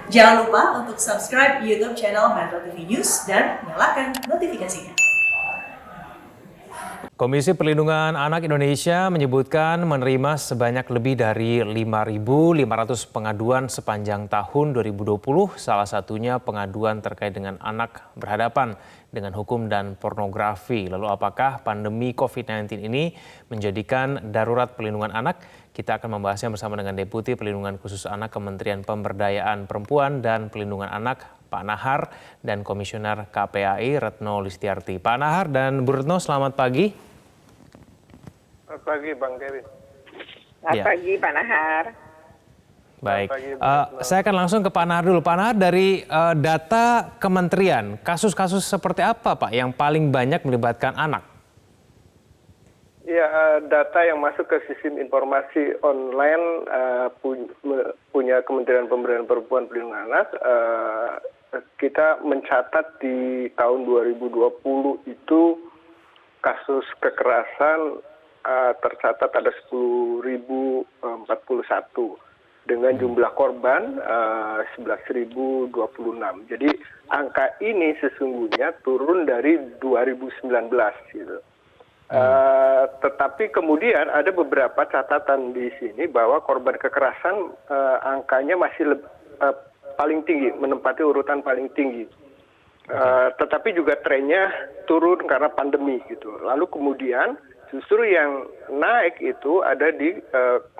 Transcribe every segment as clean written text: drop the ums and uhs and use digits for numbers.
Jangan lupa untuk subscribe YouTube channel Metro TV News dan nyalakan notifikasinya. Komisi Perlindungan Anak Indonesia menyebutkan menerima sebanyak lebih dari 5.500 pengaduan sepanjang tahun 2020, salah satunya pengaduan terkait dengan anak berhadapan dengan hukum dan pornografi. Lalu apakah pandemi COVID-19 ini menjadikan darurat perlindungan anak? Kita akan membahasnya bersama dengan Deputi Perlindungan Khusus Anak Kementerian Pemberdayaan Perempuan dan Perlindungan Anak, Pak Nahar, dan Komisioner KPAI Retno Listiarti. Pak Nahar dan Bu Retno, selamat pagi. Selamat pagi, Bang Kevin. Selamat pagi, Pak Nahar. Baik, pagi, saya akan langsung ke Pak Nahar dulu. Pak Nahar, dari data kementerian, kasus-kasus seperti apa Pak yang paling banyak melibatkan anak? Ya, data yang masuk ke sistem informasi online punya Kementerian Pemberdayaan Perempuan Perlindungan Anak, kita mencatat di tahun 2020 itu kasus kekerasan tercatat ada 10.041 dengan jumlah korban 11.026. Jadi angka ini sesungguhnya turun dari 2019 gitu. Tetapi kemudian ada beberapa catatan di sini bahwa korban kekerasan angkanya masih paling tinggi, menempati urutan paling tinggi. Tetapi juga trennya turun karena pandemi gitu. Lalu kemudian justru yang naik itu ada di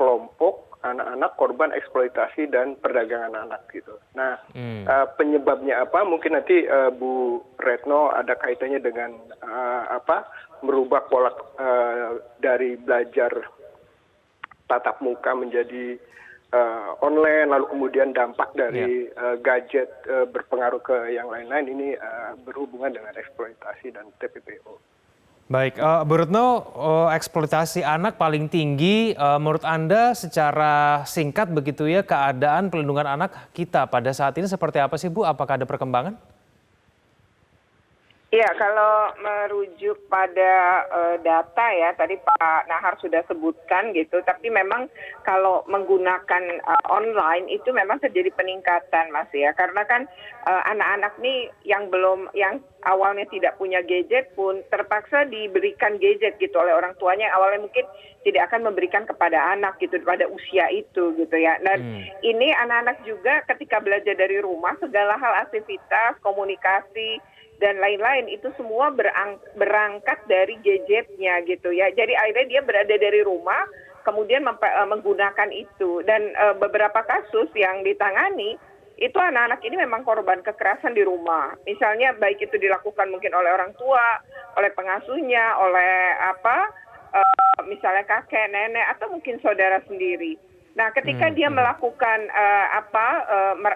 kelompok anak-anak korban eksploitasi dan perdagangan anak gitu. Nah, penyebabnya apa? Mungkin nanti Bu Retno ada kaitannya dengan merubah pola dari belajar tatap muka menjadi online, lalu kemudian dampak dari gadget berpengaruh ke yang lain-lain ini berhubungan dengan eksploitasi dan TPPO. Baik, Bu Retno, eksploitasi anak paling tinggi, menurut Anda secara singkat begitu ya, keadaan perlindungan anak kita pada saat ini seperti apa sih Bu? Apakah ada perkembangan? Ya, kalau merujuk pada data ya, tadi Pak Nahar sudah sebutkan gitu, tapi memang kalau menggunakan online itu memang terjadi peningkatan Mas ya, karena kan anak-anak nih yang awalnya tidak punya gadget pun terpaksa diberikan gadget gitu oleh orang tuanya yang awalnya mungkin tidak akan memberikan kepada anak gitu pada usia itu gitu ya. Dan ini anak-anak juga ketika belajar dari rumah segala hal aktivitas, komunikasi dan lain-lain itu semua berangkat dari gadgetnya gitu ya. Jadi akhirnya dia berada dari rumah kemudian menggunakan itu, dan beberapa kasus yang ditangani itu anak-anak ini memang korban kekerasan di rumah. Misalnya baik itu dilakukan mungkin oleh orang tua, oleh pengasuhnya, oleh misalnya kakek, nenek atau mungkin saudara sendiri. Nah, ketika dia melakukan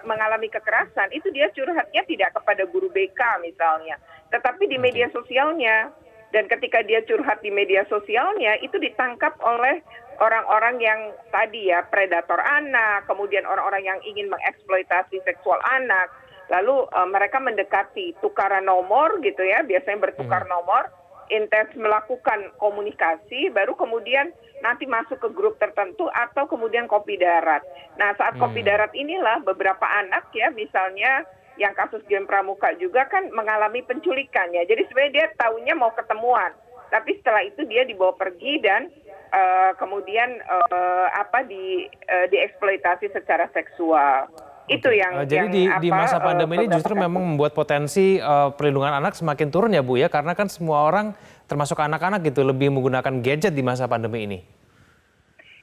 mengalami kekerasan, itu dia curhatnya tidak kepada guru BK misalnya, tetapi di media sosialnya. Dan ketika dia curhat di media sosialnya, itu ditangkap oleh orang-orang yang tadi ya, predator anak, kemudian orang-orang yang ingin mengeksploitasi seksual anak. Lalu mereka mendekati tukaran nomor gitu ya, biasanya bertukar nomor, intens melakukan komunikasi, baru kemudian nanti masuk ke grup tertentu atau kemudian kopi darat. Nah, saat kopi darat inilah beberapa anak ya, misalnya yang kasus Gem Pramuka juga kan mengalami penculikan ya. Jadi sebenarnya dia tahunya mau ketemuan, tapi setelah itu dia dibawa pergi dan kemudian dieksploitasi secara seksual. Itu yang jadi di masa pandemi ini justru memang membuat potensi perlindungan anak semakin turun ya Bu ya, karena kan semua orang termasuk anak-anak gitu lebih menggunakan gadget di masa pandemi ini.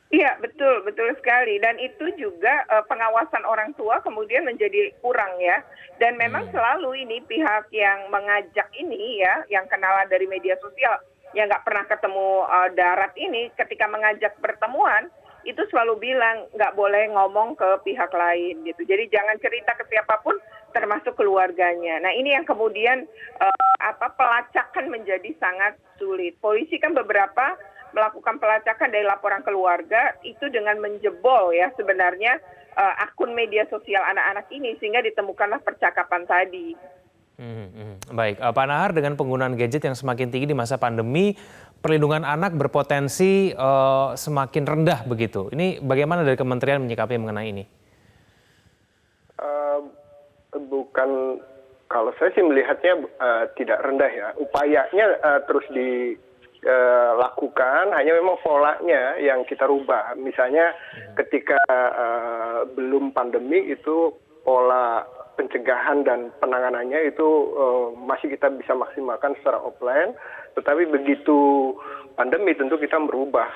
Iya, betul sekali. Dan itu juga pengawasan orang tua kemudian menjadi kurang ya. Dan memang selalu ini pihak yang mengajak ini ya, yang kenalan dari media sosial, yang nggak pernah ketemu darat ini, ketika mengajak pertemuan, itu selalu bilang nggak boleh ngomong ke pihak lain gitu. Jadi jangan cerita ke siapapun, termasuk keluarganya. Nah, ini yang kemudian pelacakan menjadi sangat sulit. Polisi kan beberapa melakukan pelacakan dari laporan keluarga itu dengan menjebol ya sebenarnya akun media sosial anak-anak ini sehingga ditemukanlah percakapan tadi. Baik, Pak Nahar, dengan penggunaan gadget yang semakin tinggi di masa pandemi, perlindungan anak berpotensi semakin rendah begitu. Ini bagaimana dari kementerian menyikapi mengenai ini? bukan, kalau saya sih melihatnya tidak rendah ya. Upayanya terus dilakukan, hanya memang polanya yang kita rubah. Misalnya ketika belum pandemi itu pola pencegahan dan penanganannya itu masih kita bisa maksimalkan secara offline, tetapi begitu pandemi tentu kita merubah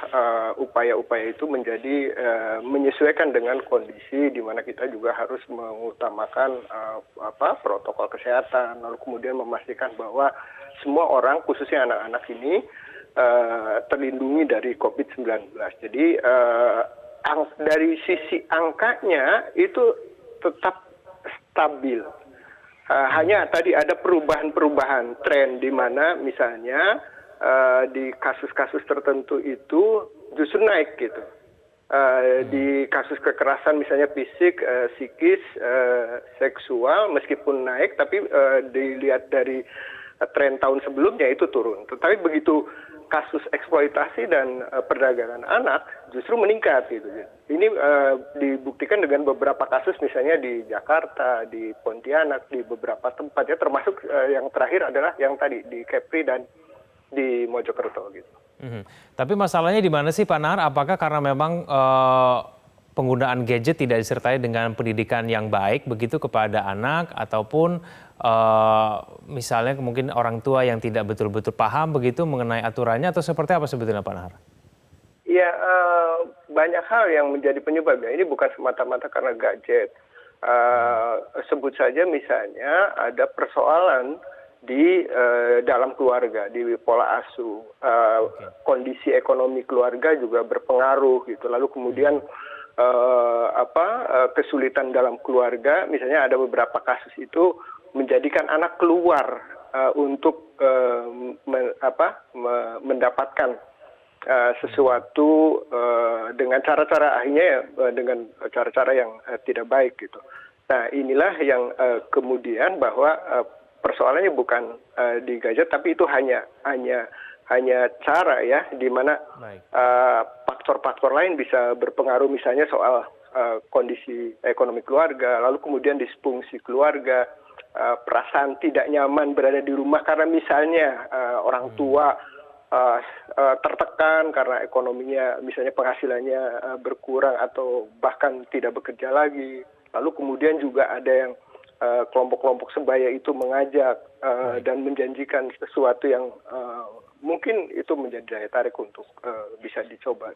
upaya-upaya itu menjadi menyesuaikan dengan kondisi di mana kita juga harus mengutamakan protokol kesehatan, lalu kemudian memastikan bahwa semua orang khususnya anak-anak ini terlindungi dari COVID-19. Jadi dari sisi angkanya itu tetap stabil. Hanya tadi ada perubahan-perubahan tren di mana misalnya di kasus-kasus tertentu itu justru naik gitu. Di kasus kekerasan misalnya fisik, psikis, seksual meskipun naik, tapi dilihat dari tren tahun sebelumnya itu turun. Tetapi begitu kasus eksploitasi dan perdagangan anak justru meningkat gitu. Ini dibuktikan dengan beberapa kasus misalnya di Jakarta, di Pontianak, di beberapa tempat ya, termasuk yang terakhir adalah yang tadi di Kepri dan di Mojokerto gitu. Tapi masalahnya di mana sih Pak Nahar? Apakah karena memang penggunaan gadget tidak disertai dengan pendidikan yang baik begitu kepada anak, ataupun misalnya mungkin orang tua yang tidak betul-betul paham begitu mengenai aturannya, atau seperti apa sebetulnya Pak Nahar? Ya, banyak hal yang menjadi penyebabnya. Ini bukan semata-mata karena gadget. Sebut saja misalnya ada persoalan di dalam keluarga, di pola asuh, kondisi ekonomi keluarga juga berpengaruh gitu. Lalu kemudian kesulitan dalam keluarga, misalnya ada beberapa kasus itu menjadikan anak keluar untuk mendapatkan sesuatu dengan cara-cara akhirnya dengan cara-cara yang tidak baik gitu. Nah inilah yang kemudian bahwa persoalannya bukan di gadget, tapi itu hanya cara ya, di mana faktor-faktor lain bisa berpengaruh, misalnya soal kondisi ekonomi keluarga, lalu kemudian disfungsi keluarga, perasaan tidak nyaman berada di rumah karena misalnya orang tua tertekan karena ekonominya, misalnya penghasilannya berkurang atau bahkan tidak bekerja lagi. Lalu kemudian juga ada yang kelompok-kelompok sebaya itu mengajak dan menjanjikan sesuatu yang mungkin itu menjadi daya tarik untuk bisa dicoba.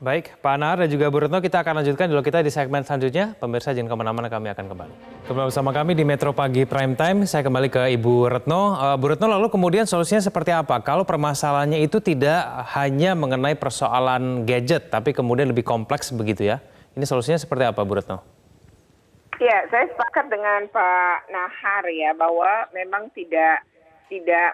Baik, Pak Nahar dan juga Bu Retno, kita akan lanjutkan dulu kita di segmen selanjutnya. Pemirsa jangan kemana-mana, kami akan kembali. Kembali bersama kami di Metro Pagi Prime Time. Saya kembali ke Ibu Retno. Bu Retno, lalu kemudian solusinya seperti apa? Kalau permasalahannya itu tidak hanya mengenai persoalan gadget, tapi kemudian lebih kompleks begitu ya. Ini solusinya seperti apa, Bu Retno? Ya, saya sepakat dengan Pak Nahar ya, bahwa memang tidak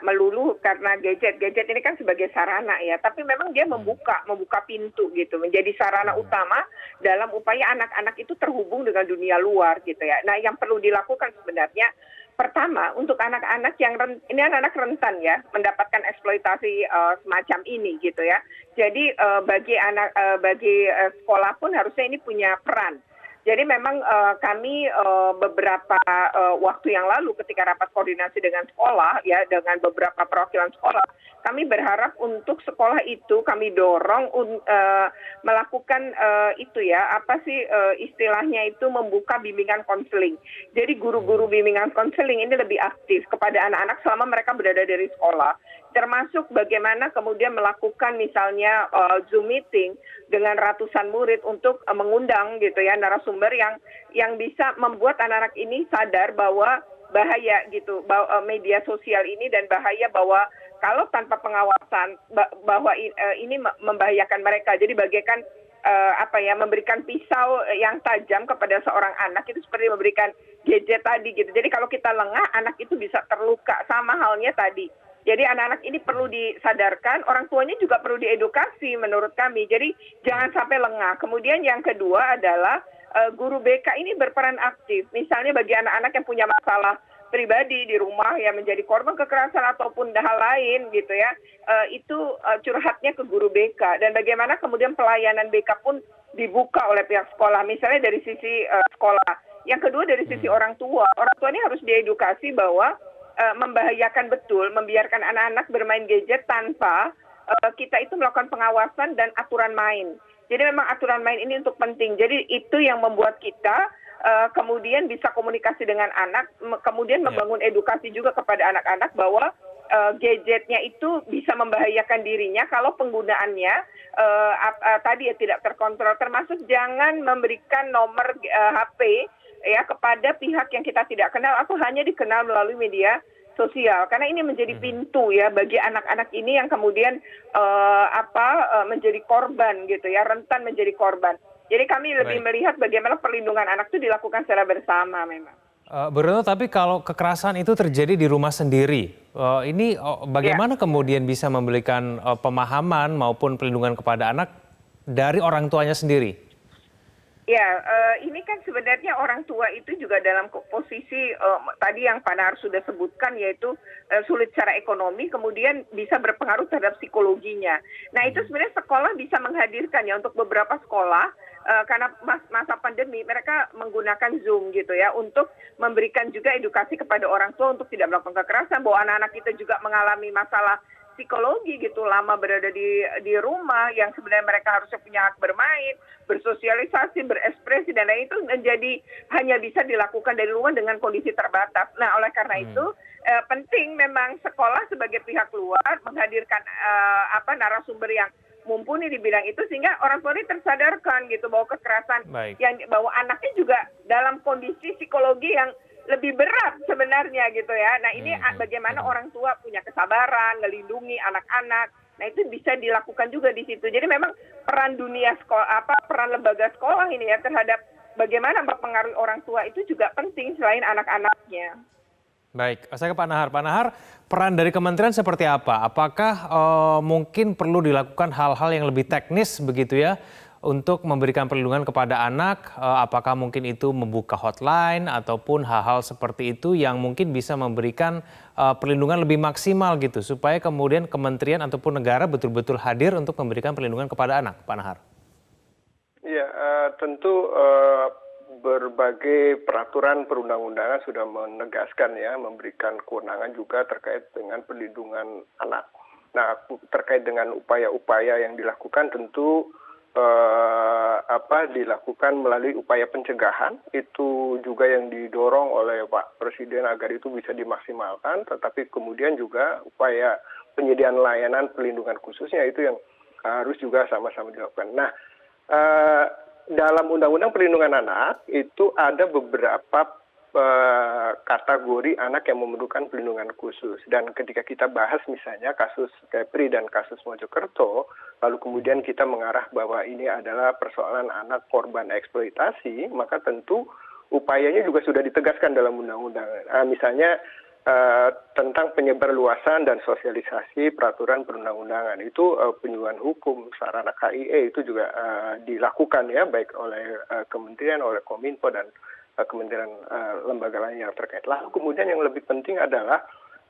melulu karena gadget ini kan sebagai sarana ya, tapi memang dia membuka pintu gitu, menjadi sarana utama dalam upaya anak-anak itu terhubung dengan dunia luar gitu ya. Nah yang perlu dilakukan sebenarnya pertama untuk anak-anak yang ini anak-anak rentan ya mendapatkan eksploitasi semacam ini gitu ya. Jadi bagi sekolah pun harusnya ini punya peran. Jadi memang kami beberapa waktu yang lalu ketika rapat koordinasi dengan sekolah ya, dengan beberapa perwakilan sekolah, kami berharap untuk sekolah itu kami dorong melakukan itu ya, apa sih istilahnya itu, membuka bimbingan konseling. Jadi guru-guru bimbingan konseling ini lebih aktif kepada anak-anak selama mereka berada dari sekolah. Termasuk bagaimana kemudian melakukan misalnya Zoom meeting dengan ratusan murid untuk mengundang gitu ya narasumber yang bisa membuat anak-anak ini sadar bahwa bahaya gitu, bahwa media sosial ini, dan bahaya bahwa kalau tanpa pengawasan bahwa ini membahayakan mereka. Jadi bagaikan memberikan pisau yang tajam kepada seorang anak itu seperti memberikan gadget tadi gitu. Jadi kalau kita lengah, anak itu bisa terluka, sama halnya tadi. Jadi anak-anak ini perlu disadarkan, orang tuanya juga perlu diedukasi menurut kami. Jadi jangan sampai lengah. Kemudian yang kedua adalah guru BK ini berperan aktif. Misalnya bagi anak-anak yang punya masalah pribadi di rumah yang menjadi korban kekerasan ataupun hal lain gitu ya, itu curhatnya ke guru BK. Dan bagaimana kemudian pelayanan BK pun dibuka oleh pihak sekolah. Misalnya dari sisi sekolah Yang kedua dari sisi orang tua ini harus diedukasi bahwa membahayakan betul membiarkan anak-anak bermain gadget tanpa kita itu melakukan pengawasan dan aturan main. Jadi memang aturan main ini untuk penting. Jadi itu yang membuat kita kemudian bisa komunikasi dengan anak, kemudian membangun edukasi juga kepada anak-anak bahwa gadgetnya itu bisa membahayakan dirinya kalau penggunaannya tadi ya tidak terkontrol, termasuk jangan memberikan nomor HP ya kepada pihak yang kita tidak kenal atau hanya dikenal melalui media sosial, karena ini menjadi pintu ya bagi anak-anak ini yang kemudian menjadi korban gitu ya, rentan menjadi korban. Jadi kami lebih melihat bagaimana perlindungan anak itu dilakukan secara bersama memang. Bu Retno, tapi kalau kekerasan itu terjadi di rumah sendiri, ini bagaimana kemudian bisa memberikan pemahaman maupun perlindungan kepada anak dari orang tuanya sendiri? Ya, ini kan sebenarnya orang tua itu juga dalam posisi tadi yang Pak Nahar sudah sebutkan, yaitu sulit secara ekonomi, kemudian bisa berpengaruh terhadap psikologinya. Nah, itu sebenarnya sekolah bisa menghadirkan ya, untuk beberapa sekolah, karena masa pandemi mereka menggunakan Zoom gitu ya, untuk memberikan juga edukasi kepada orang tua untuk tidak melakukan kekerasan, bahwa anak-anak kita juga mengalami masalah psikologi gitu, lama berada di rumah, yang sebenarnya mereka harusnya punya hak bermain, bersosialisasi, berekspresi, dan lain itu menjadi hanya bisa dilakukan dari rumah dengan kondisi terbatas. Nah, oleh karena itu penting memang sekolah sebagai pihak luar menghadirkan narasumber yang mumpuni di bidang itu, sehingga orang tua ini tersadarkan gitu bahwa kekerasan bahwa anaknya juga dalam kondisi psikologi yang lebih berat sebenarnya gitu ya. Nah, ini bagaimana orang tua punya kesabaran, melindungi anak-anak. Nah, itu bisa dilakukan juga di situ. Jadi memang peran dunia sekolah, peran lembaga sekolah ini ya terhadap bagaimana mempengaruhi orang tua itu juga penting selain anak-anaknya. Baik, saya ke Pak Nahar. Pak Nahar, peran dari kementerian seperti apa? Apakah mungkin perlu dilakukan hal-hal yang lebih teknis begitu ya, untuk memberikan perlindungan kepada anak? Apakah mungkin itu membuka hotline ataupun hal-hal seperti itu yang mungkin bisa memberikan perlindungan lebih maksimal gitu, supaya kemudian kementerian ataupun negara betul-betul hadir untuk memberikan perlindungan kepada anak, Pak Nahar? Ya, tentu berbagai peraturan perundang-undangan sudah menegaskan ya, memberikan kewenangan juga terkait dengan perlindungan anak. Nah, terkait dengan upaya-upaya yang dilakukan tentu dilakukan melalui upaya pencegahan, itu juga yang didorong oleh Pak Presiden agar itu bisa dimaksimalkan, tetapi kemudian juga upaya penyediaan layanan perlindungan khususnya itu yang harus juga sama-sama dilakukan. Nah, dalam Undang-Undang Perlindungan Anak itu ada beberapa kategori anak yang memerlukan perlindungan khusus, dan ketika kita bahas misalnya kasus Kepri dan kasus Mojokerto, lalu kemudian kita mengarah bahwa ini adalah persoalan anak korban eksploitasi, maka tentu upayanya juga sudah ditegaskan dalam undang-undang. Misalnya tentang penyebarluasan dan sosialisasi peraturan perundang-undangan, itu penyuluhan hukum sarana KIE itu juga dilakukan ya, baik oleh kementerian, oleh Kominfo dan kementerian lembaga lain yang terkait. Lalu kemudian yang lebih penting adalah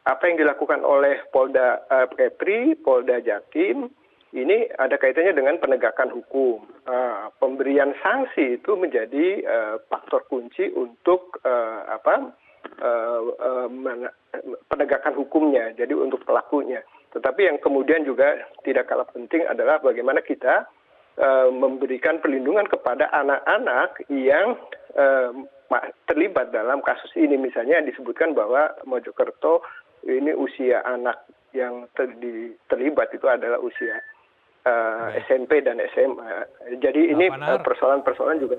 apa yang dilakukan oleh Polda Kepri, Polda Jatim, ini ada kaitannya dengan penegakan hukum. Pemberian sanksi itu menjadi faktor kunci untuk penegakan hukumnya, jadi untuk pelakunya. Tetapi yang kemudian juga tidak kalah penting adalah bagaimana kita memberikan perlindungan kepada anak-anak yang terlibat dalam kasus ini. Misalnya disebutkan bahwa Mojokerto ini usia anak yang terlibat itu adalah usia SMP dan SMA. Jadi ini persoalan-persoalan juga.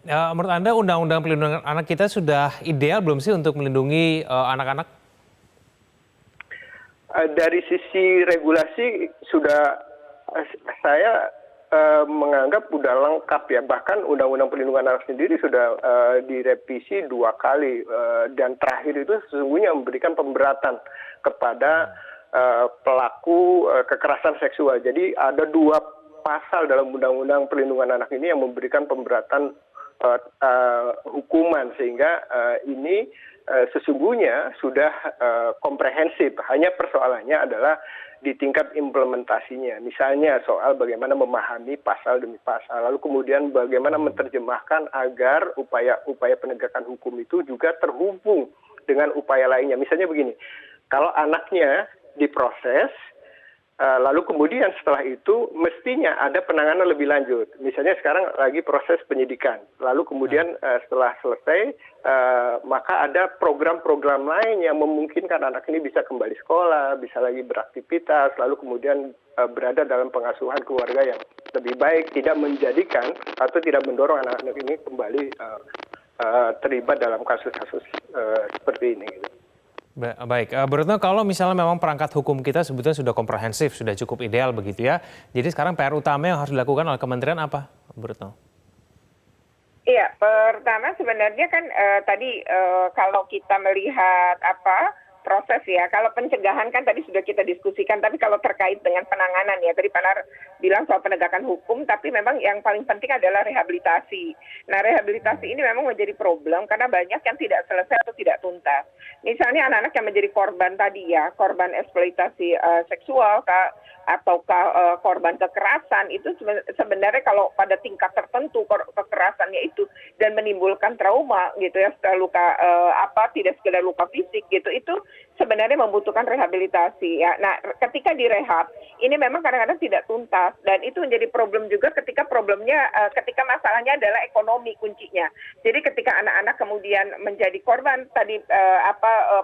Menurut Anda Undang-Undang Perlindungan Anak kita sudah ideal belum sih untuk melindungi anak-anak? Dari sisi regulasi sudah saya menganggap sudah lengkap ya. Bahkan Undang-Undang Perlindungan Anak sendiri sudah direvisi 2 kali, dan terakhir itu sesungguhnya memberikan pemberatan kepada pelaku kekerasan seksual. Jadi ada 2 pasal dalam Undang-Undang Perlindungan Anak ini yang memberikan pemberatan hukuman, sehingga ini sesungguhnya sudah komprehensif. Hanya persoalannya adalah di tingkat implementasinya. Misalnya soal bagaimana memahami pasal demi pasal, lalu kemudian bagaimana menerjemahkan agar upaya penegakan hukum itu juga terhubung dengan upaya lainnya. Misalnya begini, kalau anaknya diproses, lalu kemudian setelah itu mestinya ada penanganan lebih lanjut. Misalnya sekarang lagi proses penyidikan, lalu kemudian setelah selesai, maka ada program-program lain yang memungkinkan anak ini bisa kembali sekolah, bisa lagi beraktivitas, lalu kemudian berada dalam pengasuhan keluarga yang lebih baik, tidak menjadikan atau tidak mendorong anak-anak ini kembali terlibat dalam kasus-kasus seperti ini. Gitu. Baik, Bu Retno, kalau misalnya memang perangkat hukum kita sebetulnya sudah komprehensif, sudah cukup ideal begitu ya. Jadi sekarang PR utama yang harus dilakukan oleh kementerian apa, Bu Retno? Iya, pertama sebenarnya kan tadi kalau kita melihat proses ya, kalau pencegahan kan tadi sudah kita diskusikan, tapi kalau terkait dengan penanganan ya, tadi Pak Nar bilang soal penegakan hukum, tapi memang yang paling penting adalah rehabilitasi. Nah, rehabilitasi ini memang menjadi problem karena banyak yang tidak selesai atau tidak tuntas. Misalnya anak-anak yang menjadi korban tadi ya, korban eksploitasi seksual ataukah korban kekerasan, itu sebenarnya kalau pada tingkat tertentu kekerasannya itu dan menimbulkan trauma gitu ya, luka tidak sekedar luka fisik gitu, itu sebenarnya membutuhkan rehabilitasi ya. Nah, ketika direhab ini memang kadang-kadang tidak tuntas dan itu menjadi problem juga ketika masalahnya adalah ekonomi kuncinya. Jadi ketika anak-anak kemudian menjadi korban tadi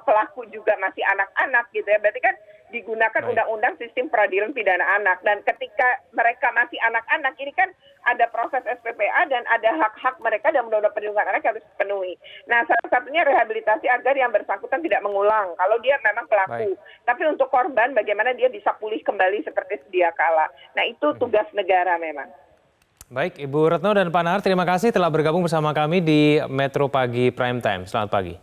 pelaku juga masih anak-anak gitu ya, berarti kan digunakan undang-undang sistem peradilan pidana anak, dan ketika mereka masih anak-anak ini kan ada proses SPPA dan ada hak-hak mereka dan undang-undang perlindungan anak harus dipenuhi. Nah, salah satunya rehabilitasi agar yang bersangkutan tidak mengulang kalau dia memang pelaku. Tapi untuk korban bagaimana dia bisa pulih kembali seperti sedia kala. Nah, itu tugas negara memang. Baik, Ibu Retno dan Pak Nahar, terima kasih telah bergabung bersama kami di Metro Pagi Prime Time. Selamat pagi.